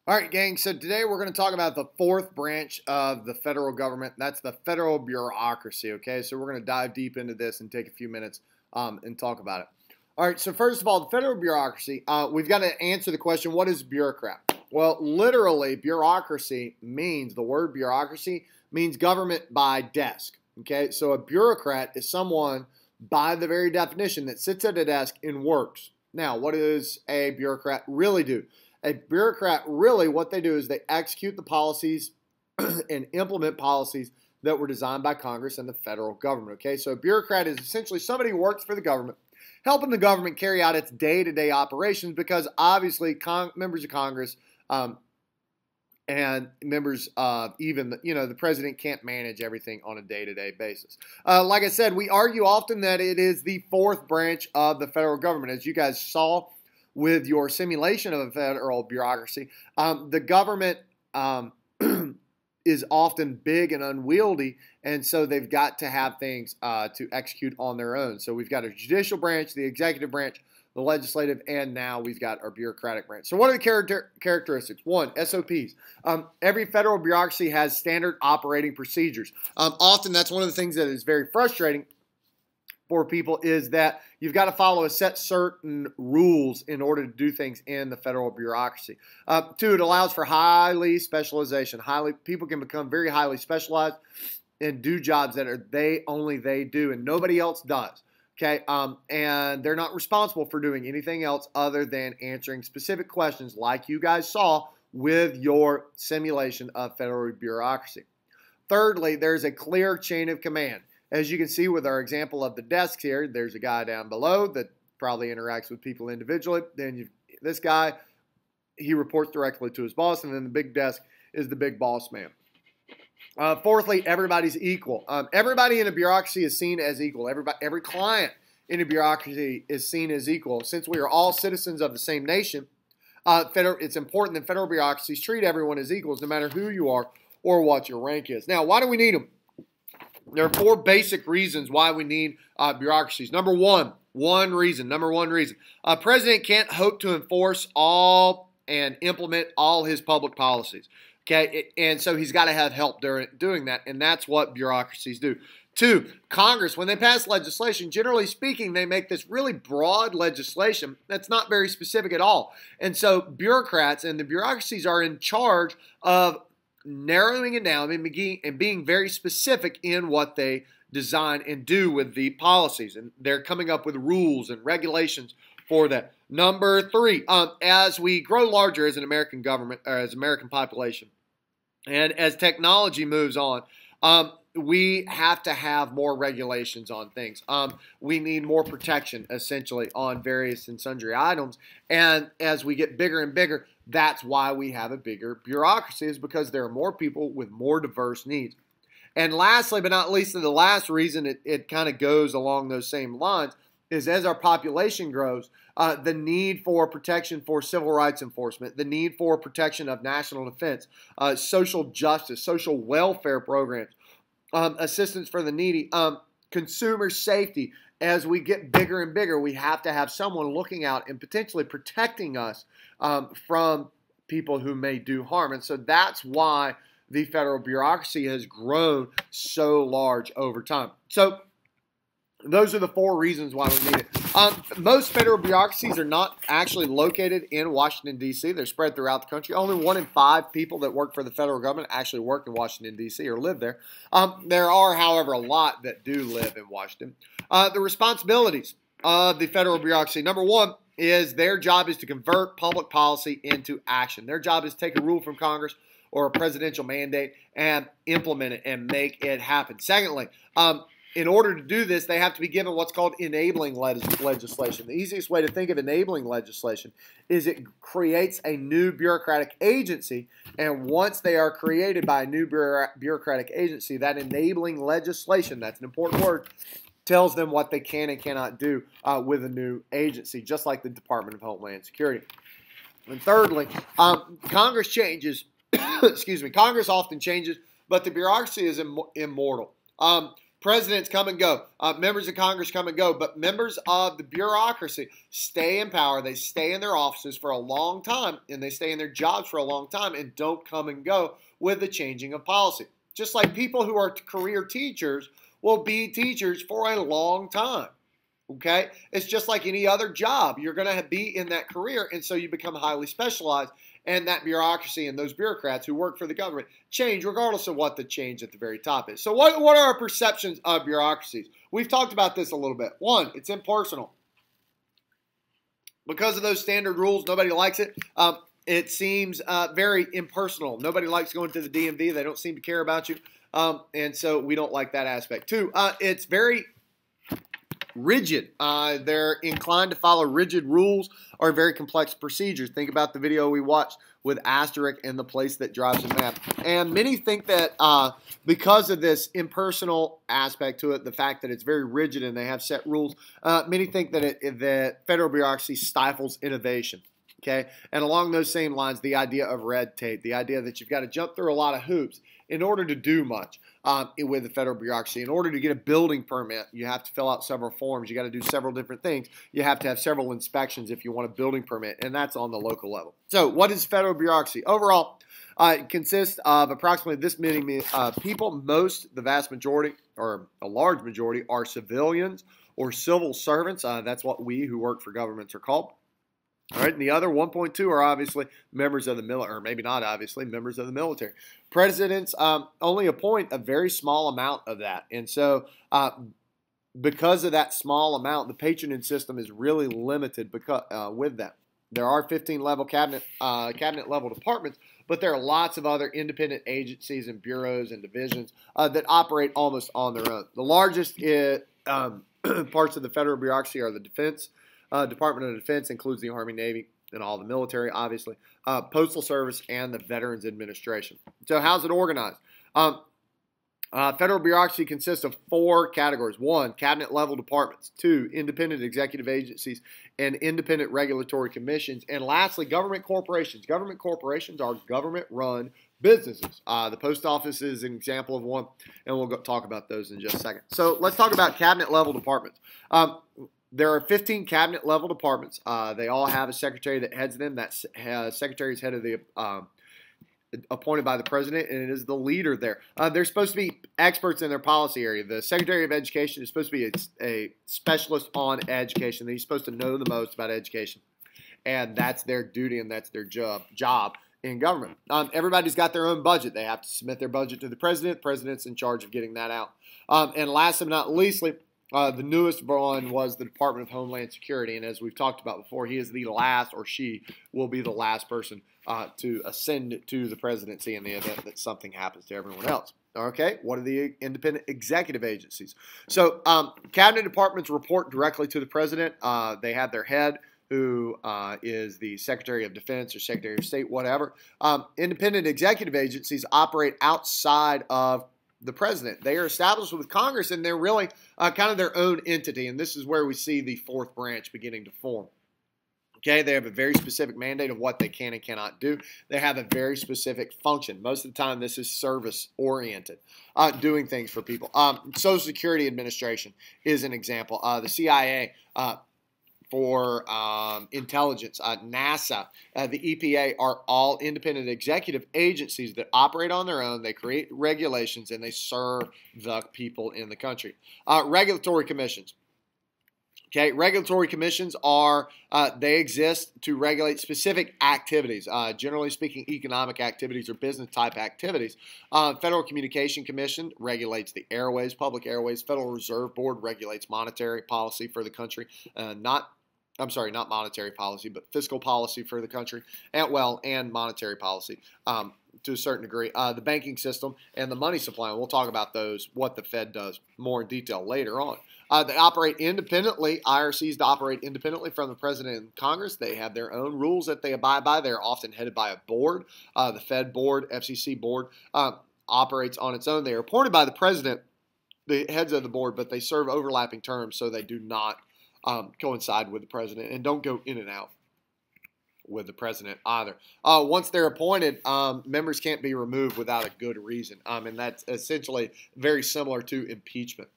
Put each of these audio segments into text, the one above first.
All right, gang, so today we're going to talk about the fourth branch of the federal government. That's the federal bureaucracy, okay? So we're going to dive deep into this and take a few minutes and talk about it. All right, so first of all, the federal bureaucracy, we've got to answer the question, what is bureaucrat? Well, literally, bureaucracy means, the word bureaucracy means government by desk, okay? So a bureaucrat is someone, by the very definition, that sits at a desk and works. Now, what does a bureaucrat really do? A bureaucrat, really, what they do is they execute the policies and implement policies that were designed by Congress and the federal government, okay? So a bureaucrat is essentially somebody who works for the government, helping the government carry out its day-to-day operations because obviously members of Congress and members of even, the president can't manage everything on a day-to-day basis. Like I said, we argue often that it is the fourth branch of the federal government. As you guys saw with your simulation of a federal bureaucracy, the government is often big and unwieldy, and so they've got to have things to execute on their own. So we've got a judicial branch, the executive branch, the legislative, and now we've got our bureaucratic branch. So what are the characteristics? One, SOPs. Every federal bureaucracy has standard operating procedures. Often that's one of the things that is very frustrating for people is that you've got to follow a set certain rules in order to do things in the federal bureaucracy. Two, it allows for highly specialization. People can become very highly specialized and do jobs that are only they do and nobody else does. Okay, and they're not responsible for doing anything else other than answering specific questions like you guys saw with your simulation of federal bureaucracy. Thirdly, there's a clear chain of command. As you can see with our example of the desks here, there's a guy down below that probably interacts with people individually. Then this guy, he reports directly to his boss, and then the big desk is the big boss man. Fourthly, everybody's equal. Everybody in a bureaucracy is seen as equal. Every client in a bureaucracy is seen as equal. Since we are all citizens of the same nation, it's important that federal bureaucracies treat everyone as equals, no matter who you are or what your rank is. Now, why do we need them? There are four basic reasons why we need bureaucracies. Number one reason. A president can't hope to enforce all and implement all his public policies. Okay, and so he's got to have help doing that, and that's what bureaucracies do. Two, Congress, when they pass legislation, generally speaking, they make this really broad legislation that's not very specific at all. And so bureaucrats and the bureaucracies are in charge of narrowing it down and being very specific in what they design and do with the policies. And they're coming up with rules and regulations for that. Number three, as we grow larger as an American government, or as American population, and as technology moves on, we have to have more regulations on things. We need more protection, essentially, on various and sundry items. And as we get bigger and bigger, that's why we have a bigger bureaucracy, is because there are more people with more diverse needs. And lastly, but not least, the last reason it kind of goes along those same lines is as our population grows, the need for protection for civil rights enforcement, the need for protection of national defense, social justice, social welfare programs, assistance for the needy, consumer safety. As we get bigger and bigger, we have to have someone looking out and potentially protecting us from people who may do harm. And so that's why the federal bureaucracy has grown so large over time. So those are the four reasons why we need it. Most federal bureaucracies are not actually located in Washington, D.C. They're spread throughout the country. Only 1 in 5 people that work for the federal government actually work in Washington, D.C. or live there. There are, however, a lot that do live in Washington. The responsibilities of the federal bureaucracy. Number one is their job is to convert public policy into action. Their job is to take a rule from Congress or a presidential mandate and implement it and make it happen. Secondly, in order to do this, they have to be given what's called enabling legislation. The easiest way to think of enabling legislation is it creates a new bureaucratic agency, and once they are created by a new bureaucratic agency, that enabling legislation, that's an important word, tells them what they can and cannot do with a new agency, just like the Department of Homeland Security. And thirdly, Congress changes. Excuse me. Congress often changes, but the bureaucracy is immortal. Presidents come and go. Members of Congress come and go. But members of the bureaucracy stay in power. They stay in their offices for a long time, and they stay in their jobs for a long time and don't come and go with the changing of policy. Just like people who are career teachers will be teachers for a long time. Okay? It's just like any other job. You're going to be in that career, and so you become highly specialized. And that bureaucracy and those bureaucrats who work for the government change regardless of what the change at the very top is. So what are our perceptions of bureaucracies? We've talked about this a little bit. One, it's impersonal. Because of those standard rules, nobody likes it. It seems very impersonal. Nobody likes going to the DMV. They don't seem to care about you. And so we don't like that aspect. Two, it's very rigid. They're inclined to follow rigid rules or very complex procedures. Think about the video we watched with Asterisk and the place that drives a map. And many think that because of this impersonal aspect to it, the fact that it's very rigid and they have set rules, many think that that federal bureaucracy stifles innovation. Okay, and along those same lines, the idea of red tape, the idea that you've got to jump through a lot of hoops in order to do much with the federal bureaucracy. In order to get a building permit, you have to fill out several forms. You got to do several different things. You have to have several inspections if you want a building permit, and that's on the local level. So what is federal bureaucracy? Overall, it consists of approximately this many people. The vast majority, or a large majority, are civilians or civil servants. That's what we who work for governments are called. All right, and the other 1.2 are obviously members of the military, or maybe not obviously, members of the military. Presidents only appoint a very small amount of that. And so because of that small amount, the patronage system is really limited with that. There are 15 cabinet level departments, but there are lots of other independent agencies and bureaus and divisions that operate almost on their own. The largest parts of the federal bureaucracy are the defense. Department of Defense includes the Army, Navy, and all the military, obviously. Postal Service and the Veterans Administration. So how's it organized? Federal bureaucracy consists of 4 categories. 1, cabinet-level departments. 2, independent executive agencies and independent regulatory commissions. And lastly, government corporations. Government corporations are government-run businesses. The post office is an example of one, and we'll talk about those in just a second. So let's talk about cabinet-level departments. There are 15 cabinet-level departments. They all have a secretary that heads them. That secretary is head of the appointed by the president, and it is the leader there. They're supposed to be experts in their policy area. The Secretary of Education is supposed to be a specialist on education. He's supposed to know the most about education, and that's their duty and that's their job in government. Everybody's got their own budget. They have to submit their budget to the president. The president's in charge of getting that out. And last but not leastly, the newest one was the Department of Homeland Security, and as we've talked about before, he is the last, or she will be the last person to ascend to the presidency in the event that something happens to everyone else. Okay, what are the independent executive agencies? So cabinet departments report directly to the president. They have their head, who is the Secretary of Defense or Secretary of State, whatever. Independent executive agencies operate outside of the president. They are established with Congress, and they're really kind of their own entity, and this is where we see the 4th branch beginning to form. Okay, they have a very specific mandate of what they can and cannot do. They have a very specific function. Most of the time, this is service-oriented, doing things for people. Social Security Administration is an example. The CIA for intelligence, NASA, the EPA are all independent executive agencies that operate on their own. They create regulations, and they serve the people in the country. Regulatory commissions. Okay, regulatory commissions they exist to regulate specific activities, generally speaking, economic activities or business type activities. Federal Communication Commission regulates the airways, public airways. Federal Reserve Board regulates monetary policy for the country, not monetary policy, but fiscal policy for the country, and monetary policy to a certain degree. The banking system and the money supply, and we'll talk about those, what the Fed does more in detail later on. They operate independently. IRCs operate independently from the president and Congress. They have their own rules that they abide by. They're often headed by a board. The Fed board, FCC board, operates on its own. They are appointed by the president, the heads of the board, but they serve overlapping terms, so they do not coincide with the president and don't go in and out. with the president either. Once they're appointed, members can't be removed without a good reason, and that's essentially very similar to impeachment.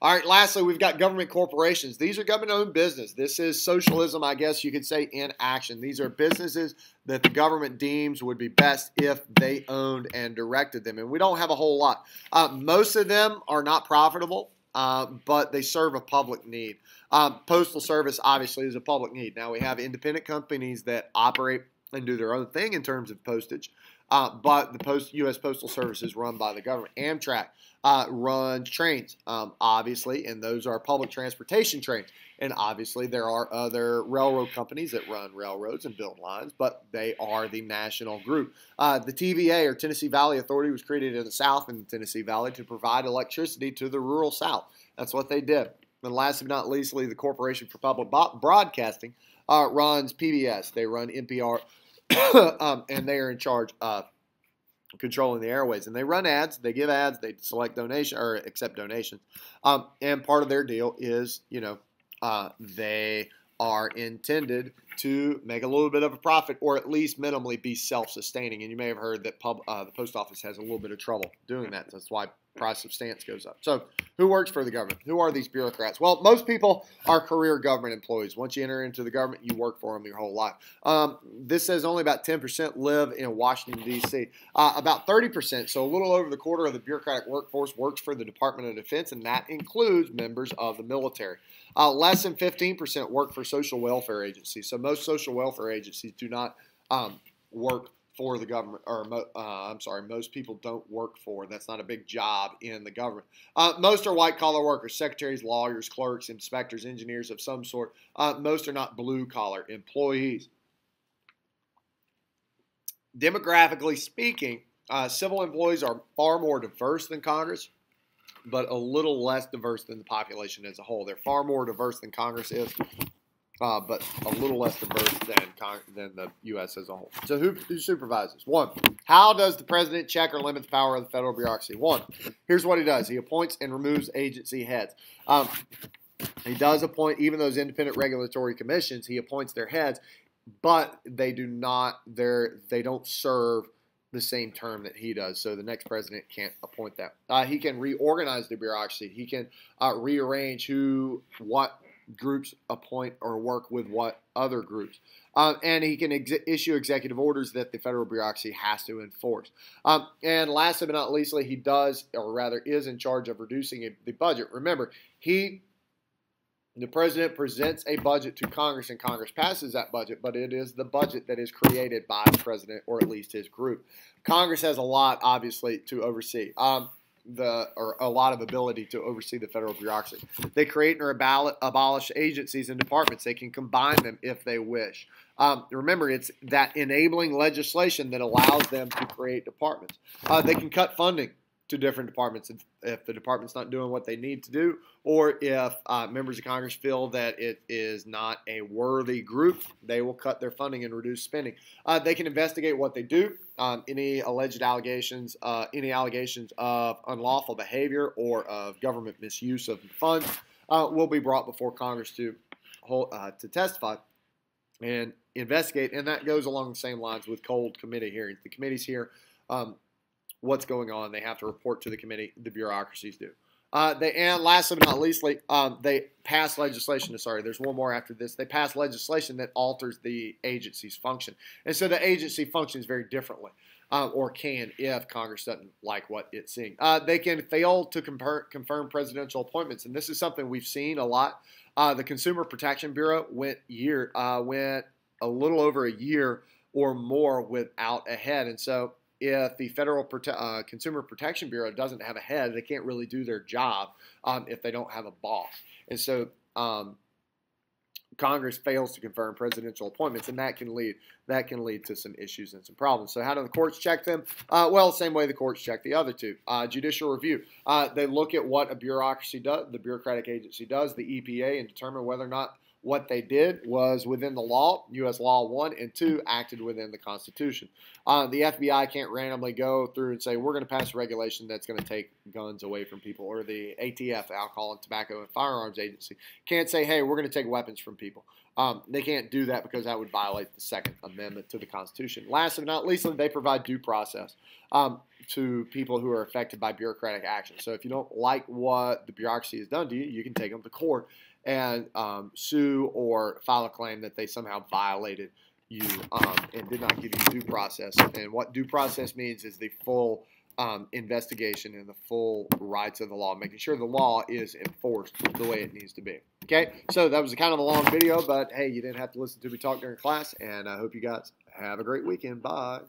All right, lastly, we've got government corporations. These are government-owned business. This is socialism, I guess you could say, in action. These are businesses that the government deems would be best if they owned and directed them, and we don't have a whole lot. Most of them are not profitable, but they serve a public need. Postal service, obviously, is a public need. Now, we have independent companies that operate and do their own thing in terms of postage, but the U.S. Postal Service is run by the government. Amtrak runs trains, obviously, and those are public transportation trains. And obviously, there are other railroad companies that run railroads and build lines, but they are the national group. The TVA, or Tennessee Valley Authority, was created in the South in the Tennessee Valley to provide electricity to the rural South. That's what they did. And last but not leastly, the Corporation for Public Broadcasting runs PBS. They run NPR, and they are in charge of controlling the airways. And they run ads. They give ads. They select donation or accept donations. And part of their deal is, they are intended to make a little bit of a profit, or at least minimally be self-sustaining. And you may have heard that the post office has a little bit of trouble doing that. That's why price of stamps goes up. So who works for the government? Who are these bureaucrats? Well, most people are career government employees. Once you enter into the government, you work for them your whole life. This says only about 10% live in Washington, D.C. About 30%, so a little over the quarter of the bureaucratic workforce, works for the Department of Defense, and that includes members of the military. Less than 15% work for social welfare agencies. So most social welfare agencies do not work for the government, or most people don't work for. That's not a big job in the government. Most are white-collar workers, secretaries, lawyers, clerks, inspectors, engineers of some sort. Most are not blue-collar employees. Demographically speaking, civil employees are far more diverse than Congress, but a little less diverse than the population as a whole. They're far more diverse than Congress is, but a little less diverse than the U.S. as a whole. So who supervises? One, how does the president check or limit the power of the federal bureaucracy? One, here's what he does. He appoints and removes agency heads. He does appoint even those independent regulatory commissions. He appoints their heads, but they don't serve the same term that he does, so the next president can't appoint that. He can reorganize the bureaucracy. He can rearrange what groups appoint or work with what other groups. And he can issue executive orders that the federal bureaucracy has to enforce. And last but not leastly, he does, or rather is in charge of reducing the budget. Remember, the president presents a budget to Congress, and Congress passes that budget, but it is the budget that is created by the president, or at least his group. Congress has a lot, obviously, to oversee, or a lot of ability to oversee the federal bureaucracy. They create or abolish agencies and departments. They can combine them if they wish. Remember, it's that enabling legislation that allows them to create departments. They can cut funding to different departments if the department's not doing what they need to do, or if members of Congress feel that it is not a worthy group, they will cut their funding and reduce spending. They can investigate what they do. Any alleged allegations, any allegations of unlawful behavior or of government misuse of funds will be brought before Congress to testify and investigate, and that goes along the same lines with cold committee hearings. The committees hear what's going on. They have to report to the committee. The bureaucracies do. And last but not leastly, they pass legislation. Sorry, there's one more after this. They pass legislation that alters the agency's function. And so the agency functions very differently, or can if Congress doesn't like what it's seeing. They can fail to confirm presidential appointments, and this is something we've seen a lot. The Consumer Protection Bureau went a little over a year or more without a head, and so if the Federal Consumer Protection Bureau doesn't have a head, they can't really do their job if they don't have a boss. And so Congress fails to confirm presidential appointments, and that can lead to some issues and some problems. So how do the courts check them? Well, the same way the courts check the other two. Judicial review. They look at what a bureaucracy does, the bureaucratic agency does, the EPA, and determine whether or not what they did was within the law, U.S. Law 1, and 2 acted within the Constitution. The FBI can't randomly go through and say, we're going to pass a regulation that's going to take guns away from people, or the ATF, Alcohol and Tobacco and Firearms Agency, can't say, hey, we're going to take weapons from people. They can't do that because that would violate the Second Amendment to the Constitution. Last but not least, they provide due process to people who are affected by bureaucratic action. So if you don't like what the bureaucracy has done to you, you can take them to court and sue or file a claim that they somehow violated you and did not give you due process. And what due process means is the full investigation and the full rights of the law, making sure the law is enforced the way it needs to be. Okay, so that was kind of a long video, but hey, you didn't have to listen to me talk during class, and I hope you guys have a great weekend. Bye.